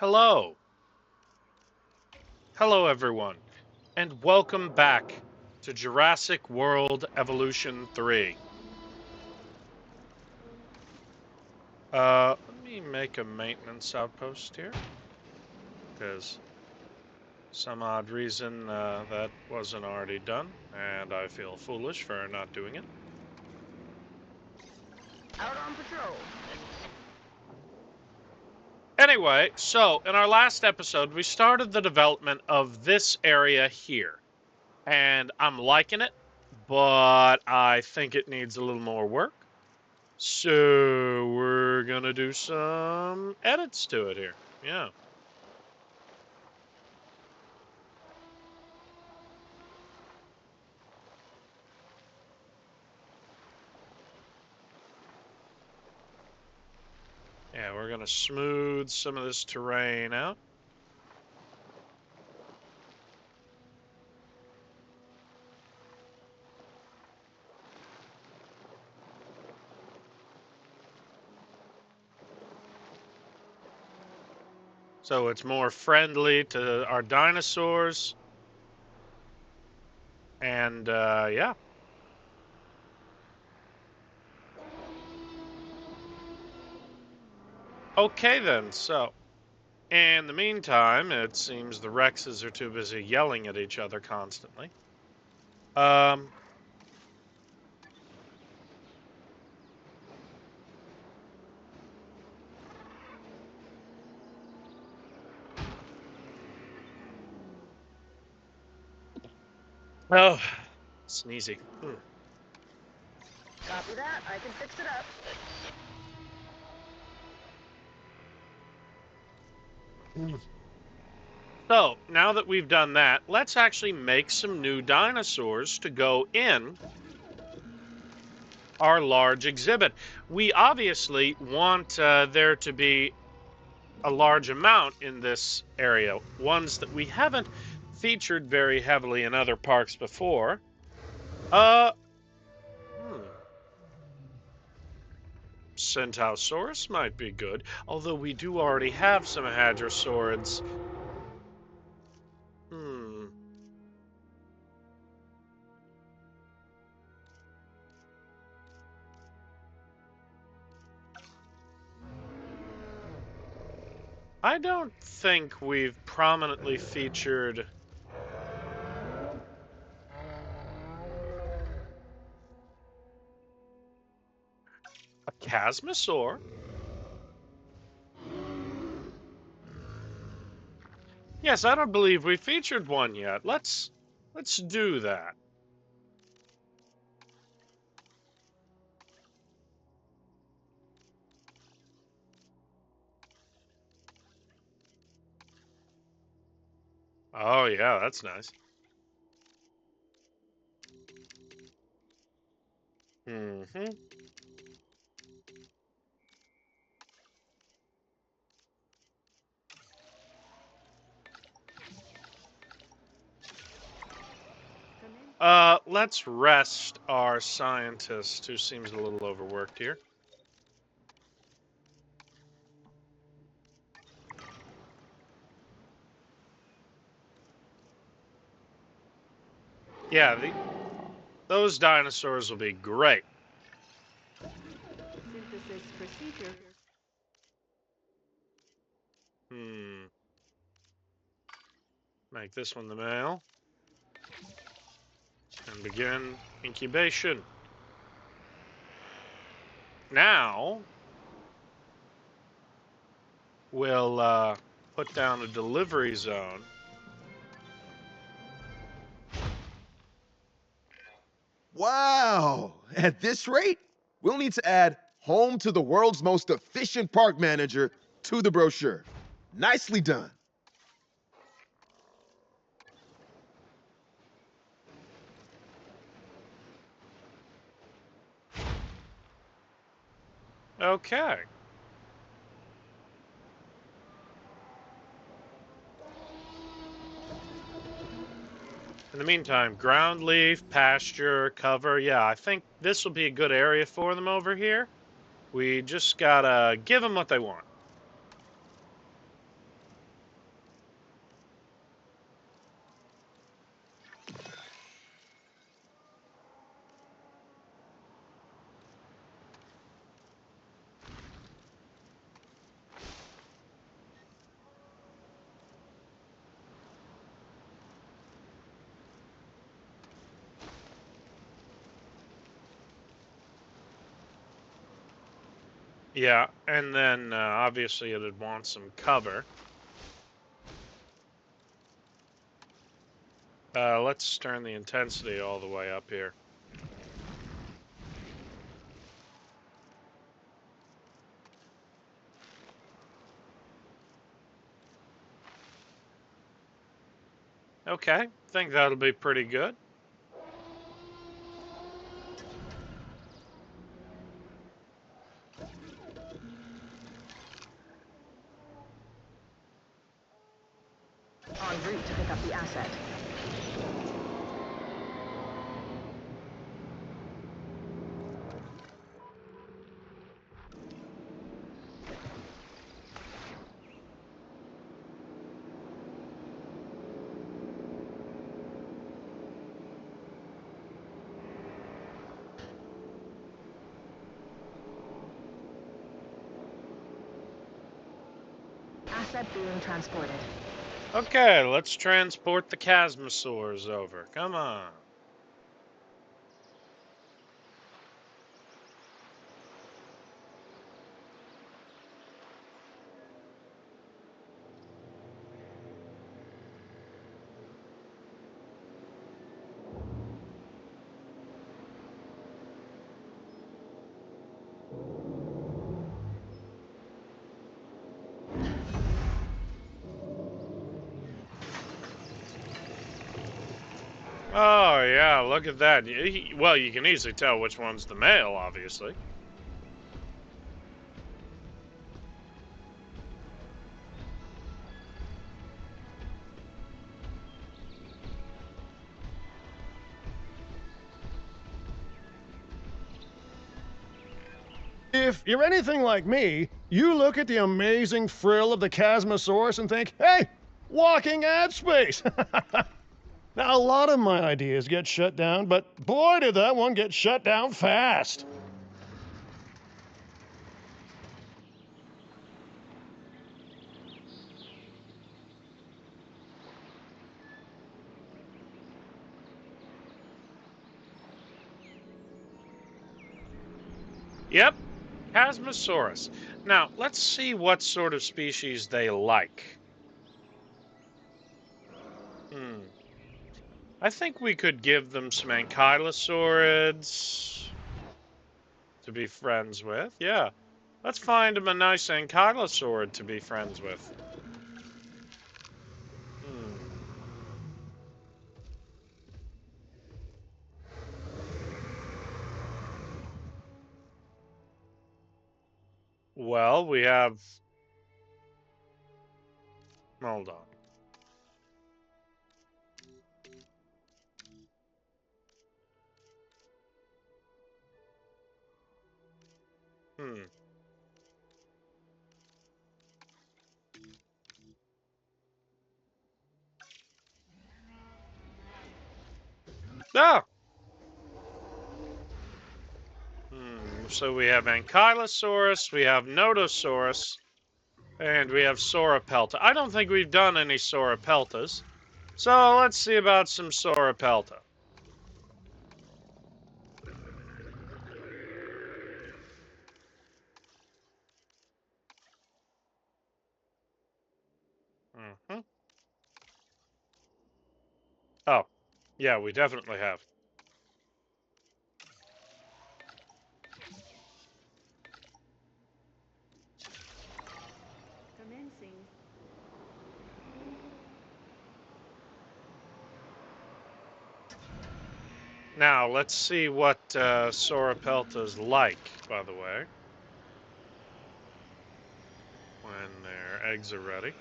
Hello. Hello, everyone, and welcome back to Jurassic World Evolution 3. Let me make a maintenance outpost here, because some odd reason that wasn't already done, and I feel foolish for not doing it. Out on patrol. Anyway, so in our last episode, we started the development of this area here, and I'm liking it, but I think it needs a little more work. So we're gonna do some edits to it here. Yeah. Yeah, we're gonna smooth some of this terrain out. So it's more friendly to our dinosaurs. And yeah. Okay then, so in the meantime, it seems the Rexes are too busy yelling at each other constantly. Um, oh, sneezy. Copy that. I can fix it up. So, now that we've done that, let's actually make some new dinosaurs to go in our large exhibit. We obviously want there to be a large amount in this area, ones that we haven't featured very heavily in other parks before. Centaurosaurus might be good, although we do already have some hadrosaurids. Hmm. I don't think we've prominently featured a chasmosaur. Yes, I don't believe we featured one yet. Let's do that. Oh yeah, that's nice. Mm-hmm. Let's rest our scientist, who seems a little overworked here. Yeah, those dinosaurs will be great. Synthesis procedure. Hmm. Make this one the male. And begin incubation. Now, we'll put down a delivery zone. Wow! At this rate, we'll need to add home to the world's most efficient park manager to the brochure. Nicely done. Okay. In the meantime, ground leaf, pasture, cover. Yeah, I think this will be a good area for them over here. We just gotta give them what they want. Yeah, and then obviously it'd want some cover. Let's turn the intensity all the way up here. Okay, think that'll be pretty good. En route to pick up the asset. Asset being transported. Okay, let's transport the Chasmosaurs over. Come on. Oh, yeah, look at that. Well, you can easily tell which one's the male, obviously. If you're anything like me, you look at the amazing frill of the Chasmosaurus and think, hey, walking ad space. Now, a lot of my ideas get shut down, but boy, did that one get shut down fast. Yep, Chasmosaurus. Now, let's see what sort of species they like. I think we could give them some ankylosaurids to be friends with. Yeah, let's find them a nice ankylosaurid to be friends with. Well, we have... Hold on. Ah! So we have Ankylosaurus, we have Nodosaurus, and we have Sauropelta. I don't think we've done any Sauropeltas. So let's see about some Sauropelta. Oh, yeah, we definitely have. Commencing. Now, let's see what Sauropelta's like, by the way, when their eggs are ready.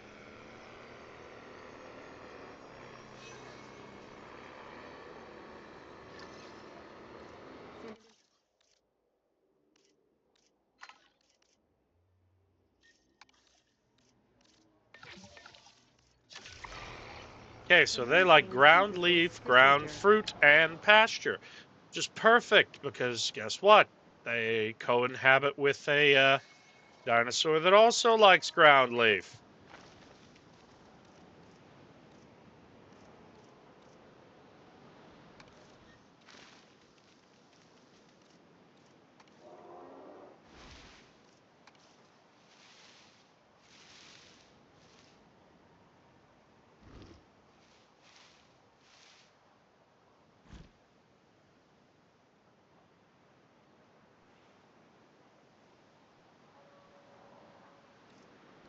Okay, so they like ground leaf, ground fruit, and pasture. Just perfect, because guess what? They co-inhabit with a dinosaur that also likes ground leaf.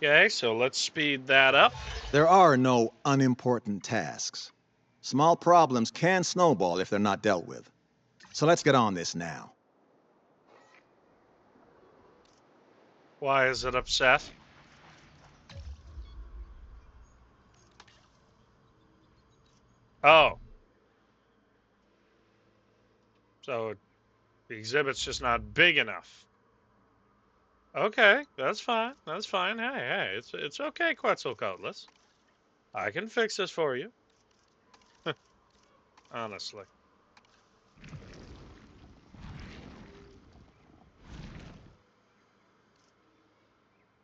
Okay, so let's speed that up. There are no unimportant tasks. Small problems can snowball if they're not dealt with. So let's get on this now. Why is it upset? Oh. So the exhibit's just not big enough. Okay, that's fine. That's fine. Hey, it's okay, Quetzalcoatlus. I can fix this for you. Honestly.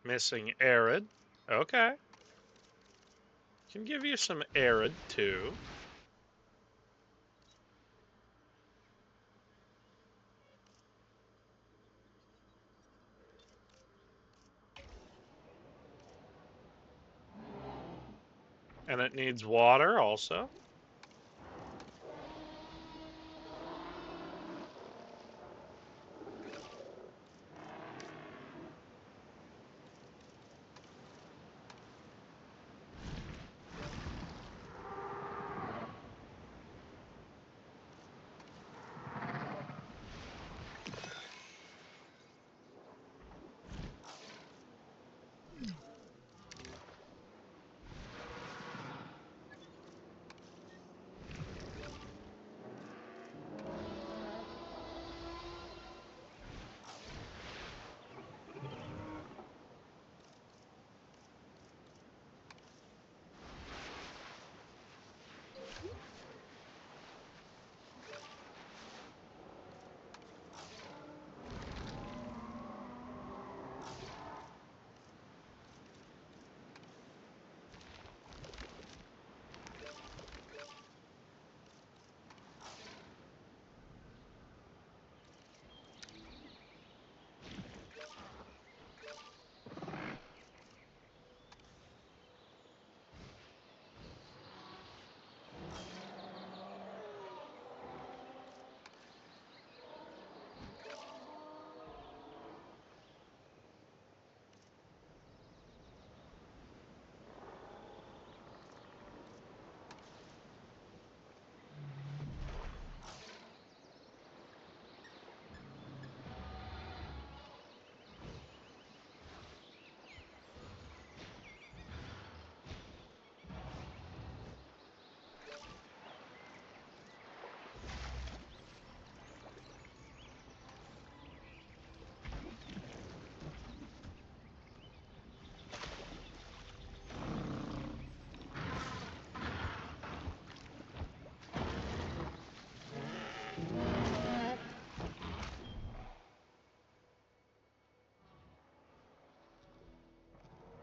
Missing arid. Okay. Can give you some arid too. And it needs water also.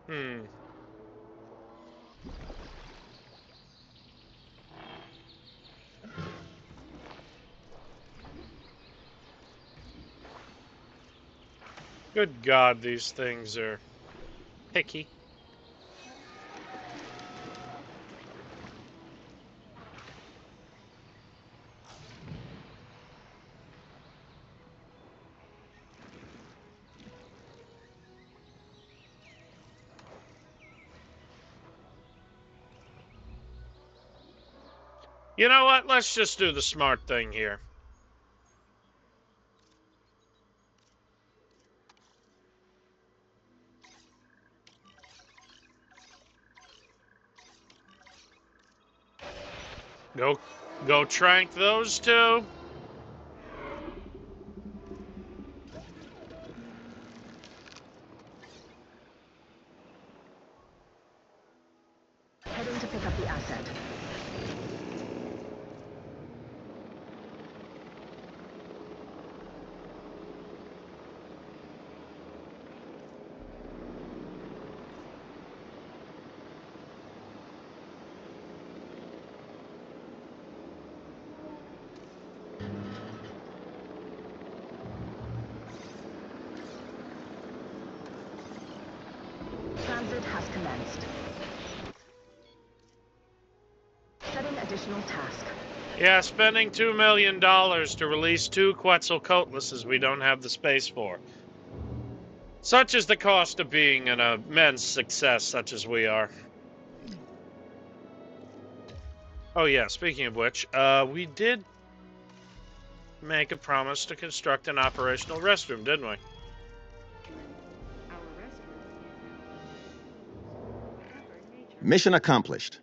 Hmm. Good God, these things are picky. You know what? Let's just do the smart thing here. Go trank those two. Heading to pick up the asset. Transit has commenced. Setting additional task. Yeah, spending $2 million to release 2 Quetzalcoatluses we don't have the space for. Such is the cost of being an immense success such as we are. Oh yeah, speaking of which, we did make a promise to construct an operational restroom, didn't we? Our restroom cover nature. Mission accomplished.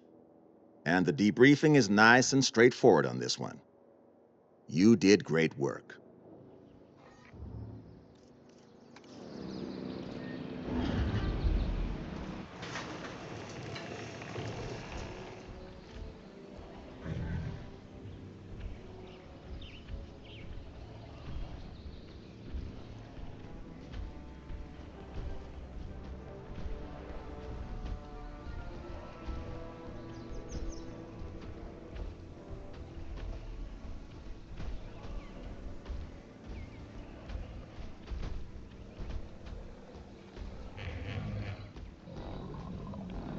And the debriefing is nice and straightforward on this one. You did great work.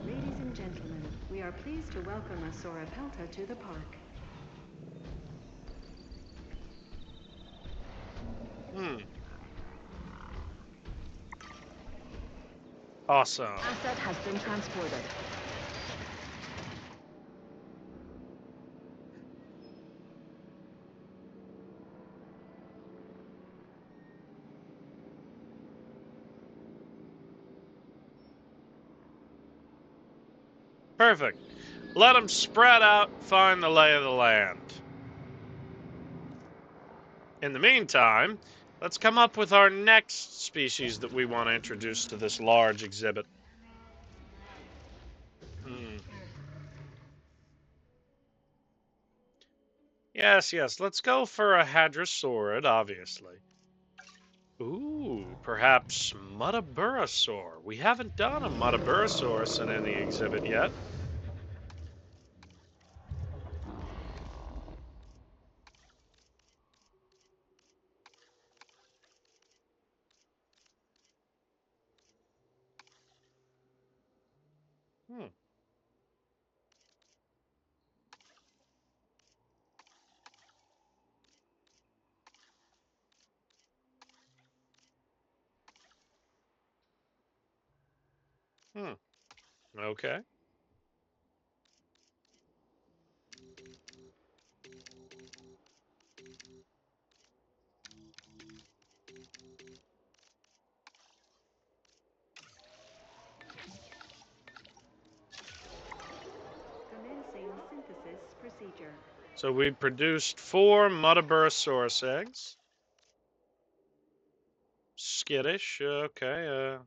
Ladies and gentlemen, we are pleased to welcome Asura Pelta to the park. Awesome. Asset has been transported. Perfect. Let them spread out, find the lay of the land. In the meantime, let's come up with our next species that we want to introduce to this large exhibit. Yes, let's go for a hadrosaurid, obviously. Ooh, perhaps Muttaburrasaur. We haven't done a Muttaburrasaurus in any exhibit yet. Okay. Commencing synthesis procedure. So we produced 4 Muttaburrasaurus eggs. Skittish, okay.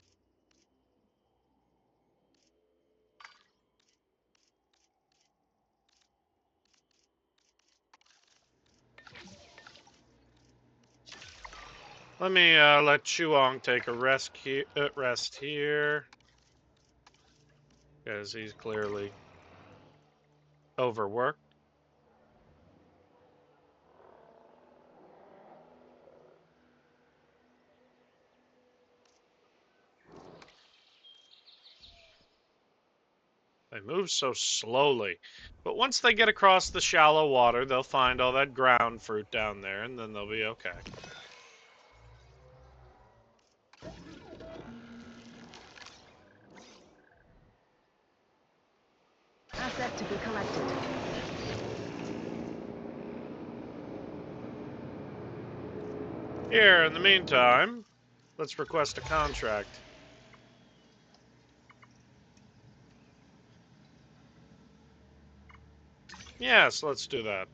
Let me let Chuong take a rest here, because he's clearly overworked. They move so slowly, but once they get across the shallow water, they'll find all that ground fruit down there, and then they'll be okay. Asset to be collected. Here, in the meantime, let's request a contract. Yes, let's do that.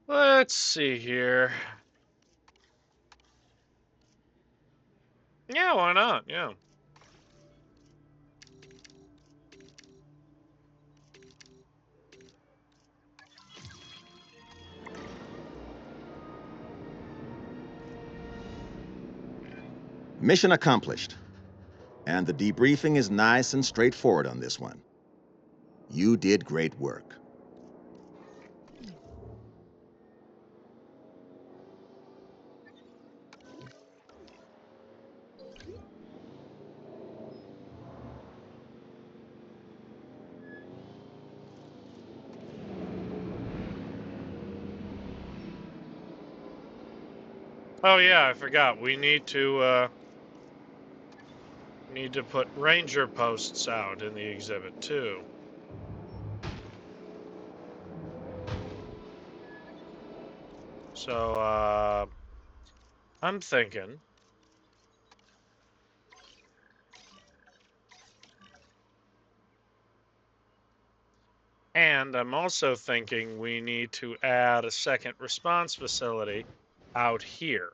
Let's see here. Yeah, why not? Yeah. Mission accomplished. And the debriefing is nice and straightforward on this one. You did great work. Oh yeah, I forgot. We need to put ranger posts out in the exhibit too. So I'm thinking and I'm also thinking we need to add a second response facility out here.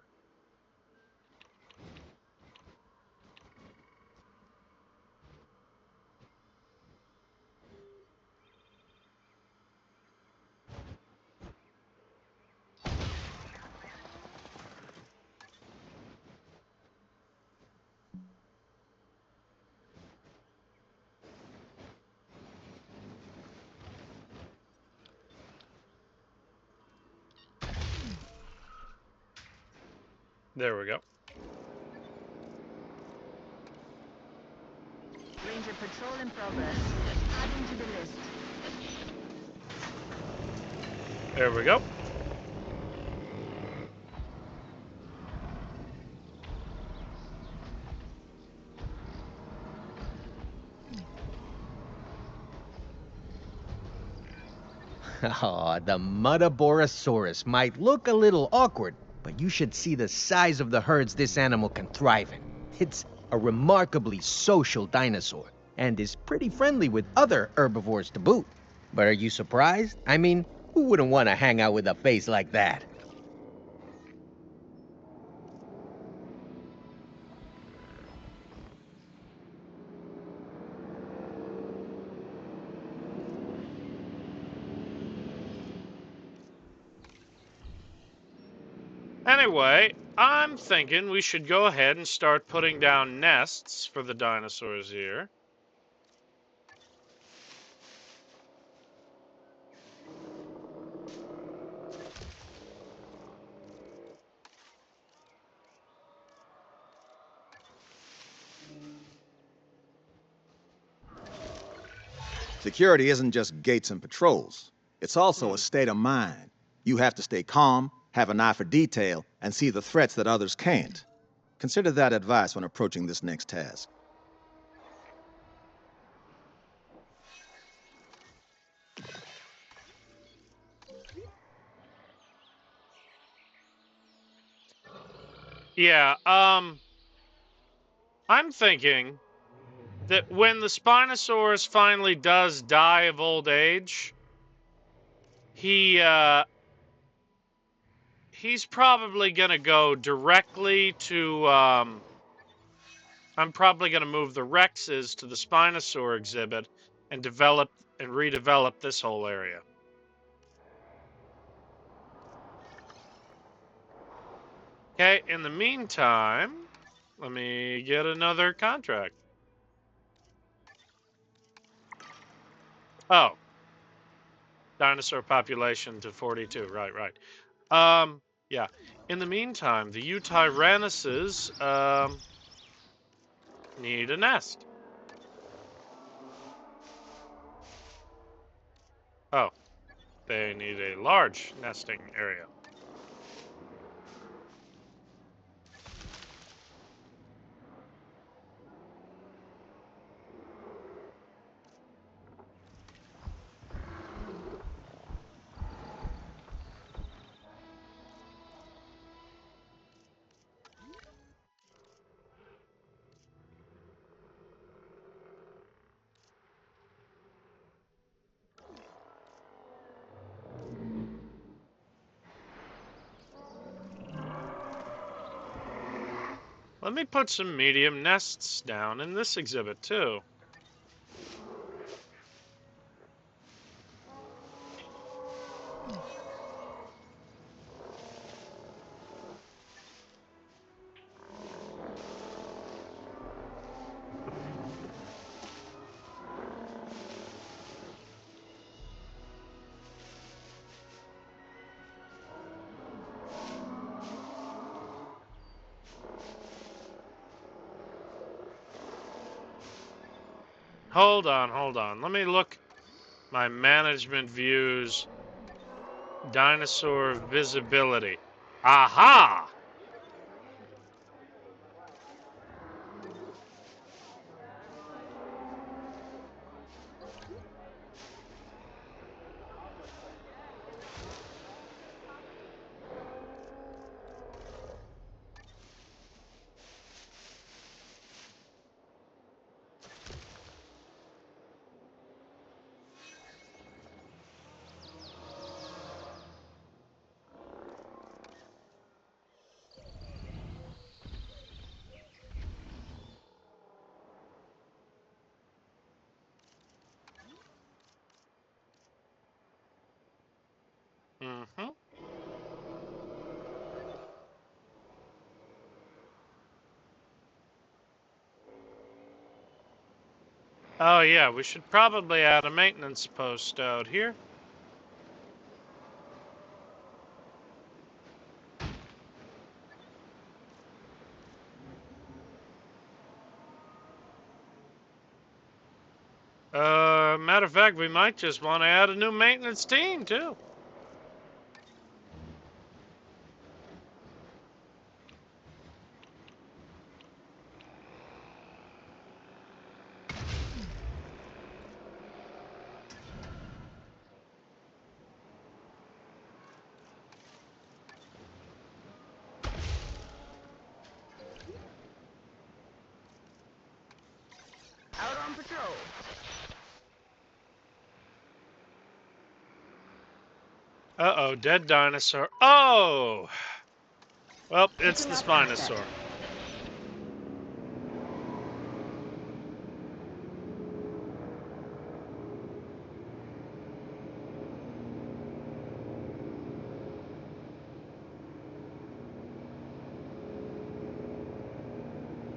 There we go. Ranger patrol in progress. Adding to the list. There we go. Oh, the Mutaborosaurus might look a little awkward, but you should see the size of the herds this animal can thrive in. It's a remarkably social dinosaur, and is pretty friendly with other herbivores to boot. But are you surprised? I mean, who wouldn't want to hang out with a face like that? Anyway, I'm thinking we should go ahead and start putting down nests for the dinosaurs here. Security isn't just gates and patrols. It's also a state of mind. You have to stay calm, have an eye for detail, and see the threats that others can't. Consider that advice when approaching this next task. Yeah, I'm thinking that when the Spinosaurus finally does die of old age, he's probably gonna go directly to I'm probably gonna move the Rexes to the Spinosaur exhibit and redevelop this whole area. Okay, in the meantime, let me get another contract. Oh, dinosaur population to 42. Right. Yeah. In the meantime, the Eutyrannuses need a nest. Oh, they need a large nesting area. Let me put some medium nests down in this exhibit too. Hold on. Let me look my management views, dinosaur visibility. Aha! Oh yeah, we should probably add a maintenance post out here. Matter of fact, we might just want to add a new maintenance team, too. Out on patrol. Uh-oh, dead dinosaur. Oh! Well, it's the Picking up Spinosaur. asset.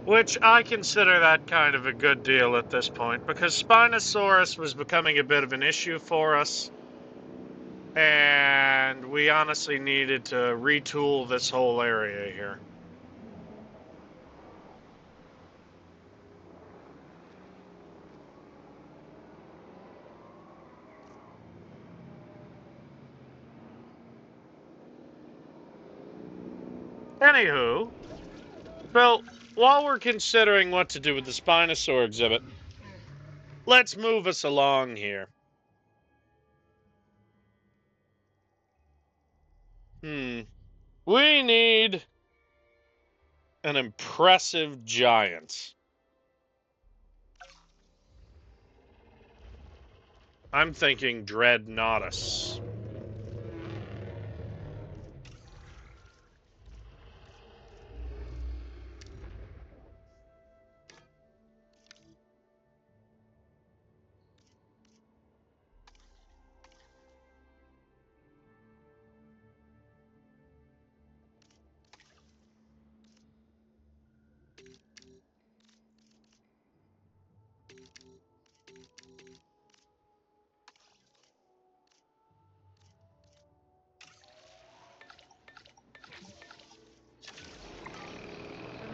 Which I consider that kind of a good deal at this point, because Spinosaurus was becoming a bit of an issue for us, and we honestly needed to retool this whole area here. Anywho, Phil, while we're considering what to do with the Spinosaur exhibit, let's move us along here. We need an impressive giant. I'm thinking Dreadnoughtus.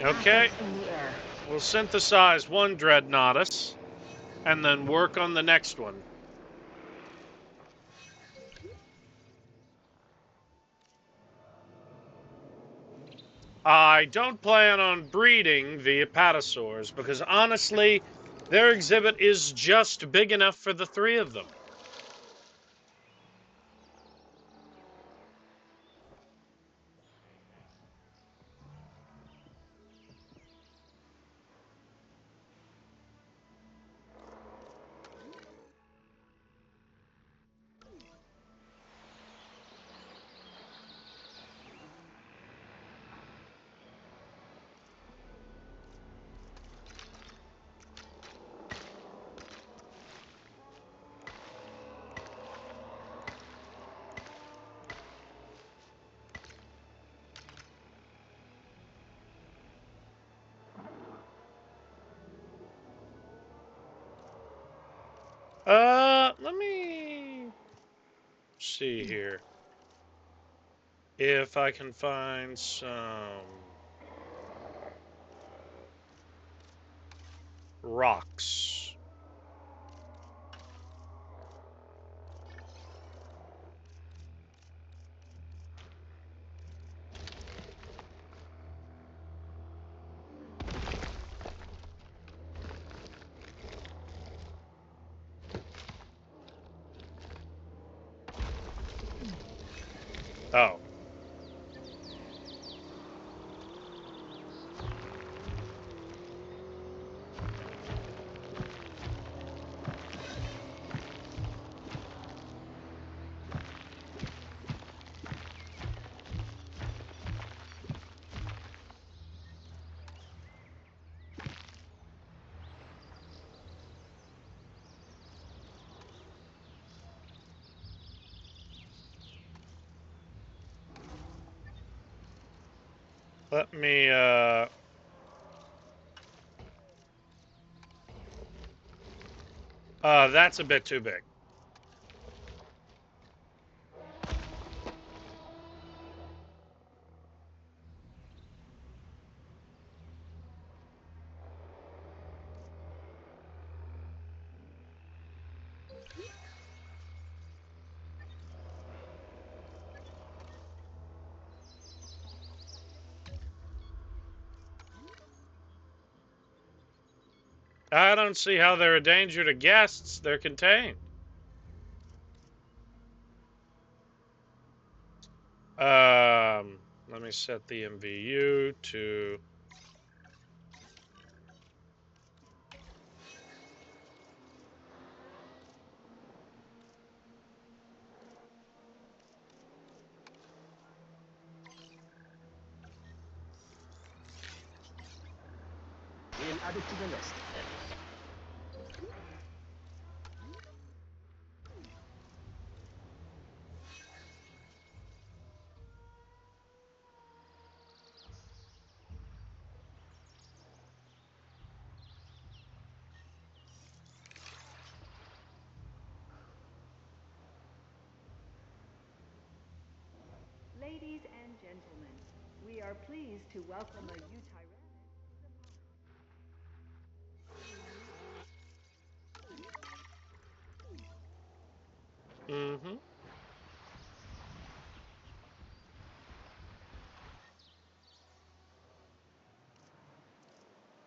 Okay, In the air. we'll synthesize one Dreadnoughtus and then work on the next one. I don't plan on breeding the Apatosaurs because honestly, their exhibit is just big enough for the three of them. Let me see here if I can find some rocks. Oh. Let me, That's a bit too big. I don't see how they're a danger to guests. They're contained. Let me set the MVU to... Added to the list. Ladies and gentlemen, we are pleased to welcome a T.Rex. Mm-hmm.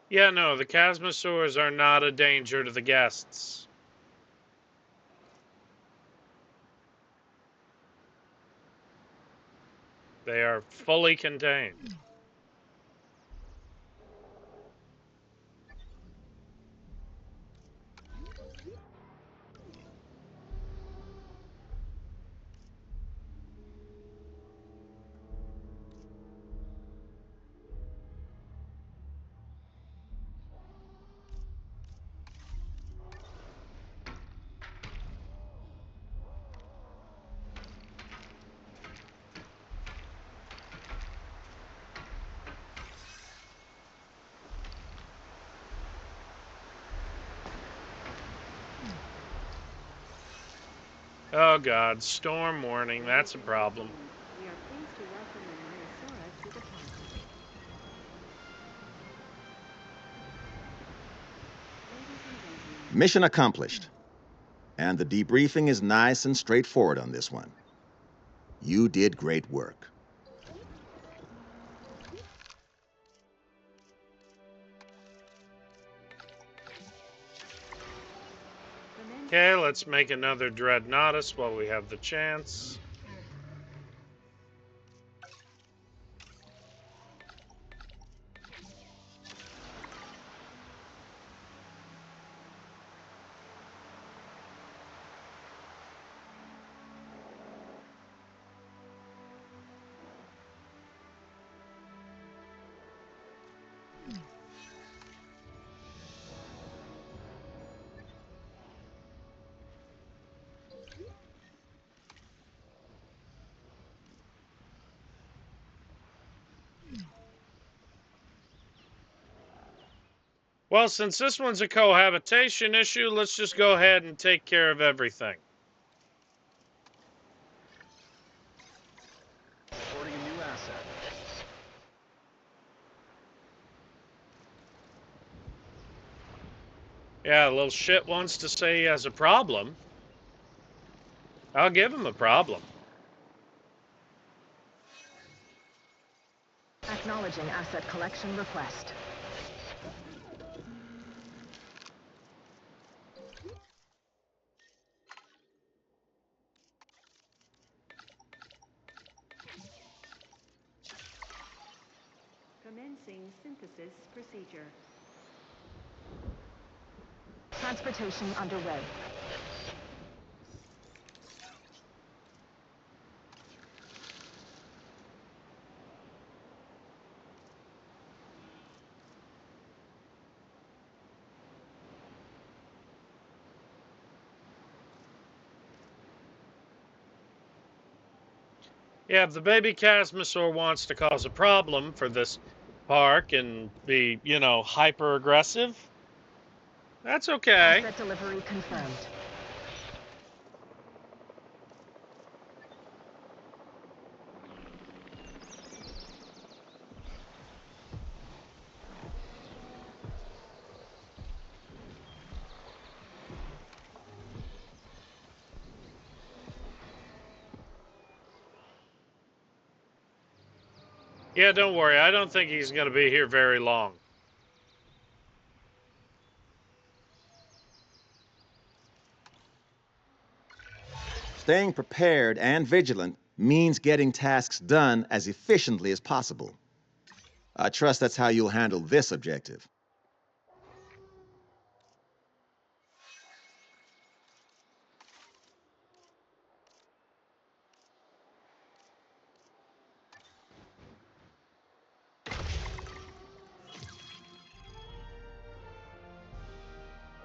Yeah, no, the Chasmosaurs are not a danger to the guests. They are fully contained. Oh god, storm warning, that's a problem. We are pleased to welcome a Myosaura to the park. Ladies and gentlemen, Mission accomplished. And the debriefing is nice and straightforward on this one. You did great work. Okay, let's make another Dreadnoughtus while we have the chance. Well, since this one's a cohabitation issue, let's just go ahead and take care of everything. Reporting a new asset. Yeah, little shit wants to say he has a problem. I'll give him a problem. Acknowledging asset collection request. commencing synthesis procedure. Transportation underway. Yeah, if the baby Chasmosaur wants to cause a problem for this park and be, hyper aggressive, That's okay. Asset delivery confirmed. Yeah, don't worry. I don't think he's going to be here very long. Staying prepared and vigilant means getting tasks done as efficiently as possible. I trust that's how you'll handle this objective.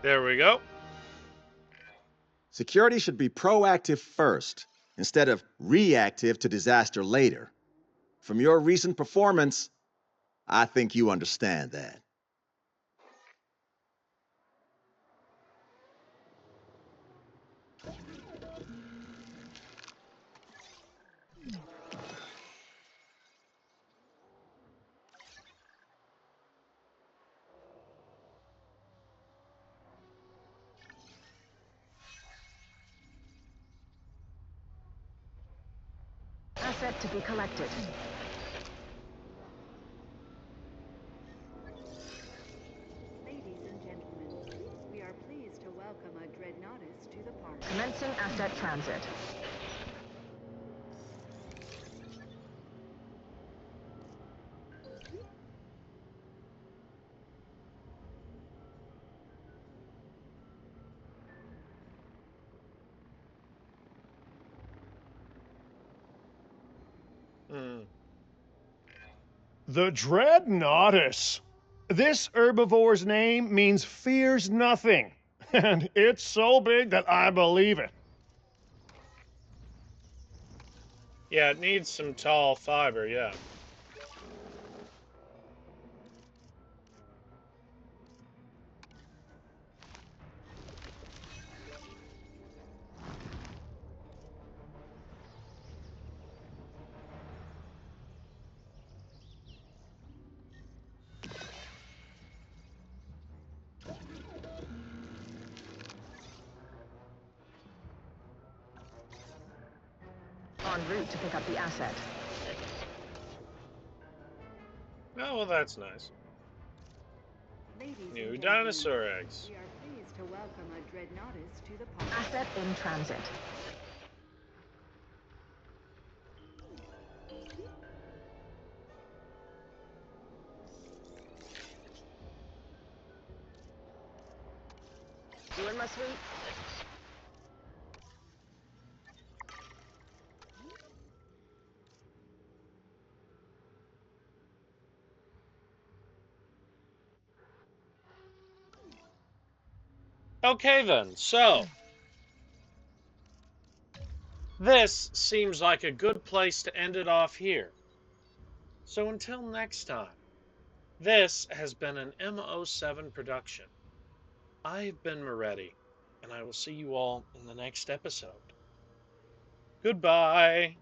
There we go. Security should be proactive first, instead of reactive to disaster later. From your recent performance, I think you understand that. Asset to be collected. Ladies and gentlemen, we are pleased to welcome a Dreadnoughtus to the park. Commencing asset transit. The Dreadnoughtus. This herbivore's name means fears nothing. And it's so big that I believe it. Yeah, it needs some tall fiber, yeah. En route to pick up the asset. Oh, well, that's nice. Ladies and New gentlemen, dinosaur eggs. we are pleased to welcome a Dreadnoughtus to the park. Asset in transit. You in my suite? Okay, then. So, this seems like a good place to end it off here. So until next time, this has been an MO7 production. I've been Moretti, and I will see you all in the next episode. Goodbye.